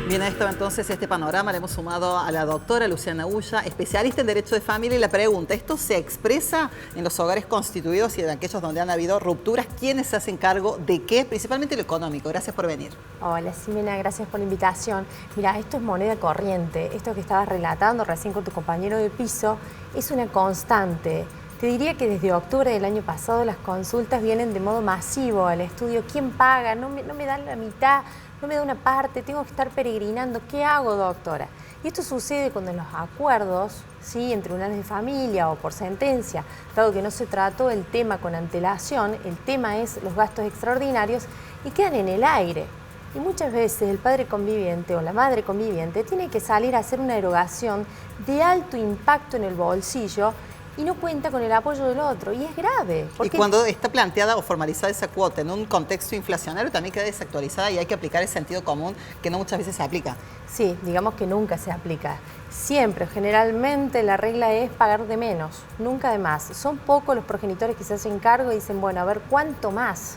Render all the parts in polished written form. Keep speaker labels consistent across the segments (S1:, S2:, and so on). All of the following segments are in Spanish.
S1: Bien, a esto entonces, este panorama le hemos sumado a la doctora Luciana Ulla, especialista en Derecho de Familia, y la pregunta, ¿esto se expresa en los hogares constituidos y en aquellos donde han habido rupturas? ¿Quiénes se hacen cargo de qué? Principalmente lo económico. Gracias por venir.
S2: Hola, Ximena, gracias por la invitación. Mira, esto es moneda corriente. Esto que estabas relatando recién con tu compañero de piso es una constante. Te diría que desde octubre del año pasado las consultas vienen de modo masivo al estudio. ¿Quién paga? No me dan la mitad, no me da una parte, tengo que estar peregrinando. ¿Qué hago, doctora? Y esto sucede cuando en los acuerdos, ¿sí?, en tribunales de familia o por sentencia, dado que no se trató el tema con antelación, el tema es los gastos extraordinarios y quedan en el aire. Y muchas veces el padre conviviente o la madre conviviente tiene que salir a hacer una erogación de alto impacto en el bolsillo y no cuenta con el apoyo del otro, y es grave.
S1: Y cuando está planteada o formalizada esa cuota en un contexto inflacionario, también queda desactualizada y hay que aplicar el sentido común que no muchas veces se aplica.
S2: Sí, digamos que nunca se aplica. Siempre, generalmente, la regla es pagar de menos, nunca de más. Son pocos los progenitores que se hacen cargo y dicen, bueno, a ver, ¿cuánto más?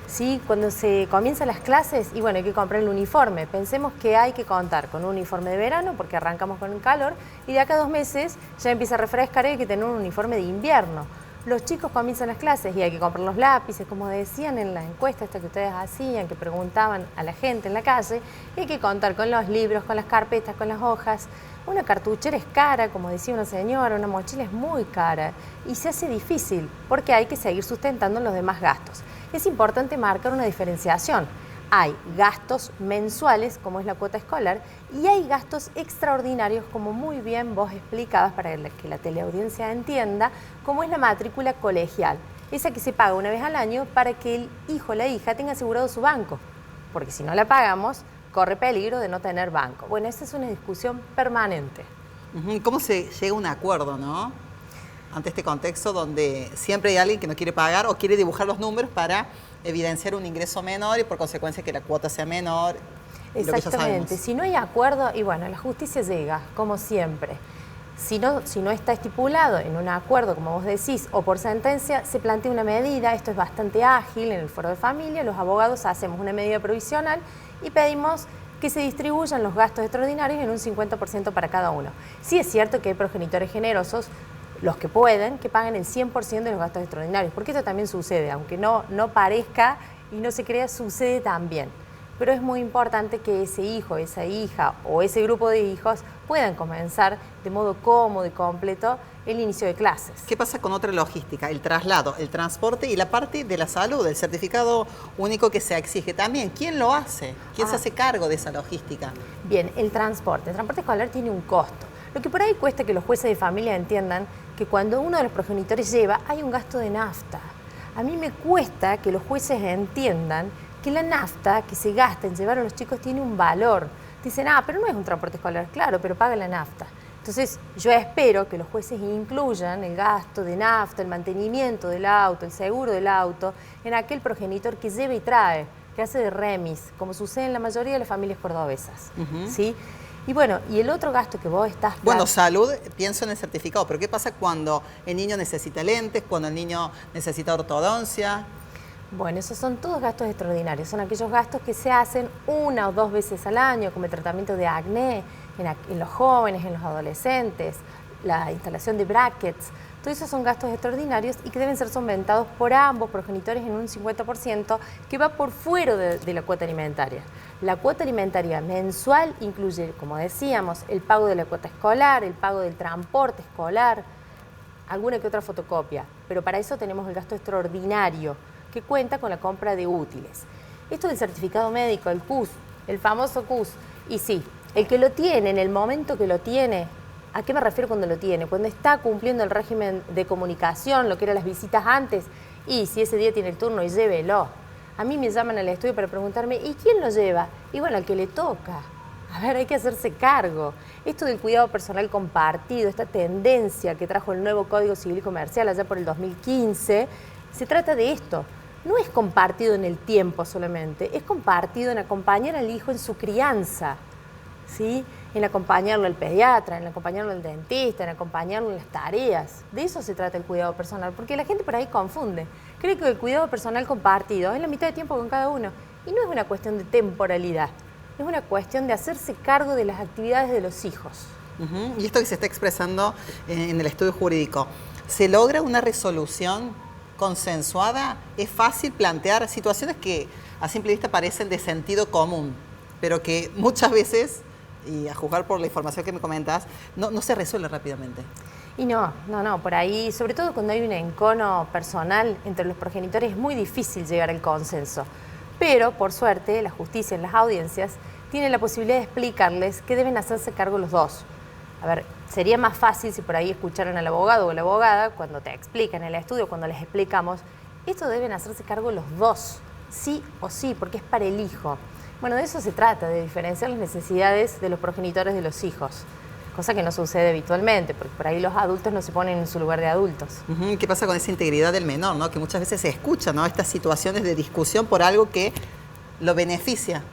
S2: ¿Sí? Cuando se comienzan las clases, y bueno, hay que comprar el uniforme. Pensemos que hay que contar con un uniforme de verano porque arrancamos con el calor y de acá a 2 meses ya empieza a refrescar y hay que tener un uniforme de invierno. Los chicos comienzan las clases y hay que comprar los lápices, como decían en la encuesta esta que ustedes hacían, que preguntaban a la gente en la calle, y hay que contar con los libros, con las carpetas, con las hojas. Una cartuchera es cara, como decía una señora, una mochila es muy cara y se hace difícil porque hay que seguir sustentando los demás gastos. Es importante marcar una diferenciación. Hay gastos mensuales, como es la cuota escolar, y hay gastos extraordinarios, como muy bien vos explicabas para que la teleaudiencia entienda, como es la matrícula colegial. Esa que se paga una vez al año para que el hijo o la hija tenga asegurado su banco, porque si no la pagamos, corre peligro de no tener banco. Bueno, esa es una discusión permanente.
S1: ¿Cómo se llega a un acuerdo, no?, ante este contexto donde siempre hay alguien que no quiere pagar o quiere dibujar los números para evidenciar un ingreso menor y por consecuencia que la cuota sea menor?
S2: Exactamente. Si no hay acuerdo, y bueno, la justicia llega, como siempre. Si no está estipulado en un acuerdo, como vos decís, o por sentencia, se plantea una medida. Esto es bastante ágil en el foro de familia. Los abogados hacemos una medida provisional y pedimos que se distribuyan los gastos extraordinarios en un 50% para cada uno. Sí es cierto que hay progenitores generosos, los que pueden, que paguen el 100% de los gastos extraordinarios, porque esto también sucede, aunque no parezca y no se crea, sucede también. Pero es muy importante que ese hijo, esa hija o ese grupo de hijos puedan comenzar de modo cómodo y completo el inicio de clases.
S1: ¿Qué pasa con otra logística? El traslado, el transporte y la parte de la salud, el certificado único que se exige también. ¿Quién lo hace? ¿Quién se hace cargo de esa logística?
S2: Bien, el transporte escolar tiene un costo. Lo que por ahí cuesta que los jueces de familia entiendan que cuando uno de los progenitores lleva, hay un gasto de nafta. A mí me cuesta que los jueces entiendan que la nafta que se gasta en llevar a los chicos tiene un valor. Dicen, pero no es un transporte escolar, claro, pero paga la nafta. Entonces, yo espero que los jueces incluyan el gasto de nafta, el mantenimiento del auto, el seguro del auto, en aquel progenitor que lleva y trae, que hace de remis, como sucede en la mayoría de las familias cordobesas. ¿Sí? Y bueno, y el otro gasto que vos estás...
S1: Bueno, salud, pienso en el certificado, pero ¿qué pasa cuando el niño necesita lentes, cuando el niño necesita ortodoncia?
S2: Bueno, esos son todos gastos extraordinarios, son aquellos gastos que se hacen 1 o 2 veces al año, como el tratamiento de acné en los jóvenes, en los adolescentes, la instalación de brackets. Todos esos son gastos extraordinarios y que deben ser solventados por ambos progenitores en un 50% que va por fuera de la cuota alimentaria. La cuota alimentaria mensual incluye, como decíamos, el pago de la cuota escolar, el pago del transporte escolar, alguna que otra fotocopia, pero para eso tenemos el gasto extraordinario que cuenta con la compra de útiles. Esto del certificado médico, el CUS, el famoso CUS, y sí, el que lo tiene en el momento que lo tiene. ¿A qué me refiero cuando lo tiene? Cuando está cumpliendo el régimen de comunicación, lo que eran las visitas antes, y si ese día tiene el turno, y llévelo. A mí me llaman al estudio para preguntarme, ¿y quién lo lleva? Y bueno, al que le toca. A ver, hay que hacerse cargo. Esto del cuidado personal compartido, esta tendencia que trajo el nuevo Código Civil y Comercial allá por el 2015, se trata de esto. No es compartido en el tiempo solamente, es compartido en acompañar al hijo en su crianza, ¿sí? En acompañarlo al pediatra, en acompañarlo al dentista, en acompañarlo en las tareas. De eso se trata el cuidado personal, porque la gente por ahí confunde. Cree que el cuidado personal compartido es la mitad de tiempo con cada uno, y no es una cuestión de temporalidad. es una cuestión de hacerse cargo de las actividades de los hijos.
S1: Y esto que se está expresando en el estudio jurídico, ¿se logra una resolución consensuada? ¿Es fácil plantear situaciones que a simple vista parecen de sentido común, pero que muchas veces, y a juzgar por la información que me comentas, no se resuelve rápidamente?
S2: Y no, por ahí, sobre todo cuando hay un encono personal entre los progenitores, es muy difícil llegar al consenso. Pero, por suerte, la justicia en las audiencias tiene la posibilidad de explicarles que deben hacerse cargo los dos. A ver, sería más fácil si por ahí escucharan al abogado o la abogada cuando te explican en el estudio, cuando les explicamos, esto deben hacerse cargo los dos, sí o sí, porque es para el hijo. Bueno, de eso se trata, de diferenciar las necesidades de los progenitores de los hijos, cosa que no sucede habitualmente, porque por ahí los adultos no se ponen en su lugar de adultos.
S1: ¿Qué pasa con esa integridad del menor, ¿no? Que muchas veces se escucha, ¿no? Estas situaciones de discusión por algo que lo beneficia.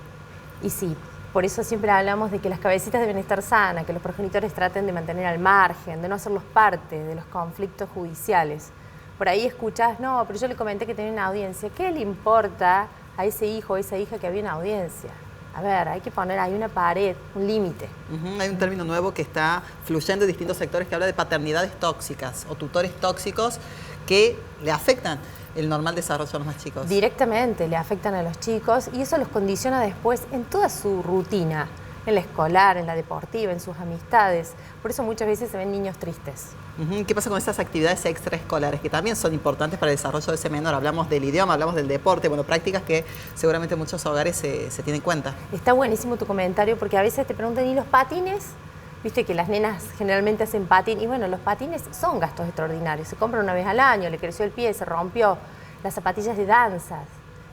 S2: Y sí, por eso siempre hablamos de que las cabecitas deben estar sanas, que los progenitores traten de mantener al margen, de no hacerlos parte de los conflictos judiciales. Por ahí escuchás, no, pero yo le comenté que tenía una audiencia. ¿Qué le importa a ese hijo o esa hija que había una audiencia? A ver, hay que poner ahí una pared, un límite.
S1: Hay un término nuevo que está fluyendo en distintos sectores que habla de paternidades tóxicas o tutores tóxicos que le afectan el normal desarrollo a los más chicos.
S2: Directamente le afectan a los chicos y eso los condiciona después en toda su rutina, en la escolar, en la deportiva, en sus amistades. Por eso muchas veces se ven niños tristes.
S1: ¿Qué pasa con esas actividades extraescolares que también son importantes para el desarrollo de ese menor? Hablamos del idioma, hablamos del deporte, bueno, prácticas que seguramente en muchos hogares se tienen en cuenta.
S2: Está buenísimo tu comentario porque a veces te preguntan, ¿y los patines? Viste que las nenas generalmente hacen patín y bueno, los patines son gastos extraordinarios. Se compra una vez al año, le creció el pie, se rompió. Las zapatillas de danzas,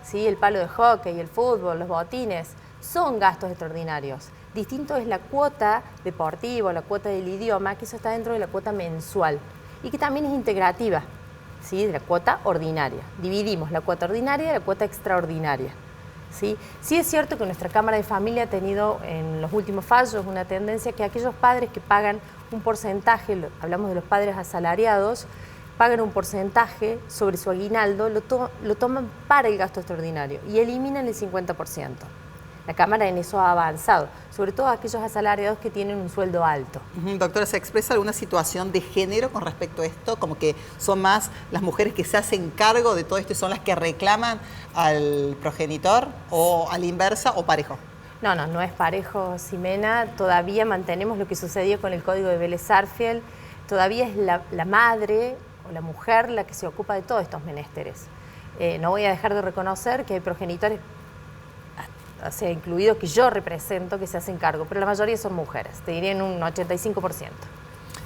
S2: ¿sí? El palo de hockey, el fútbol, los botines, son gastos extraordinarios. Distinto es la cuota deportiva, la cuota del idioma, que eso está dentro de la cuota mensual y que también es integrativa, ¿sí? De la cuota ordinaria. Dividimos la cuota ordinaria de la cuota extraordinaria. ¿Sí? Sí es cierto que nuestra Cámara de Familia ha tenido en los últimos fallos una tendencia que aquellos padres que pagan un porcentaje, hablamos de los padres asalariados, pagan un porcentaje sobre su aguinaldo, lo toman para el gasto extraordinario y eliminan el 50%. La Cámara en eso ha avanzado, sobre todo aquellos asalariados que tienen un sueldo alto.
S1: Doctora, ¿se expresa alguna situación de género con respecto a esto? Como que son más las mujeres que se hacen cargo de todo esto y son las que reclaman al progenitor o a la inversa o parejo.
S2: No es parejo, Ximena. Todavía mantenemos lo que sucedió con el Código de Vélez-Sarsfield. Todavía es la madre o la mujer la que se ocupa de todos estos menesteres. No voy a dejar de reconocer que hay progenitores, o sea, incluidos que yo represento, que se hacen cargo, pero la mayoría son mujeres, te diría en un 85%.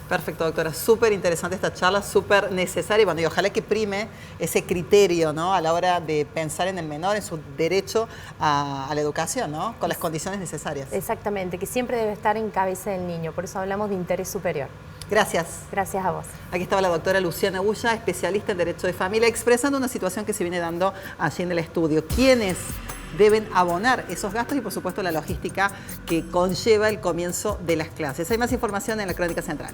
S1: Perfecto, doctora. Súper interesante esta charla, súper necesaria. Y bueno, y ojalá que prime ese criterio, ¿no? A la hora de pensar en el menor, en su derecho a la educación, ¿no? Con las condiciones necesarias.
S2: Exactamente, que siempre debe estar en cabeza del niño, por eso hablamos de interés superior.
S1: Gracias.
S2: Gracias a vos.
S1: Aquí estaba la doctora Luciana Ulla, especialista en Derecho de Familia, expresando una situación que se viene dando allí en el estudio. ¿Quiénes deben abonar esos gastos y, por supuesto, la logística que conlleva el comienzo de las clases? Hay más información en la Crónica Central.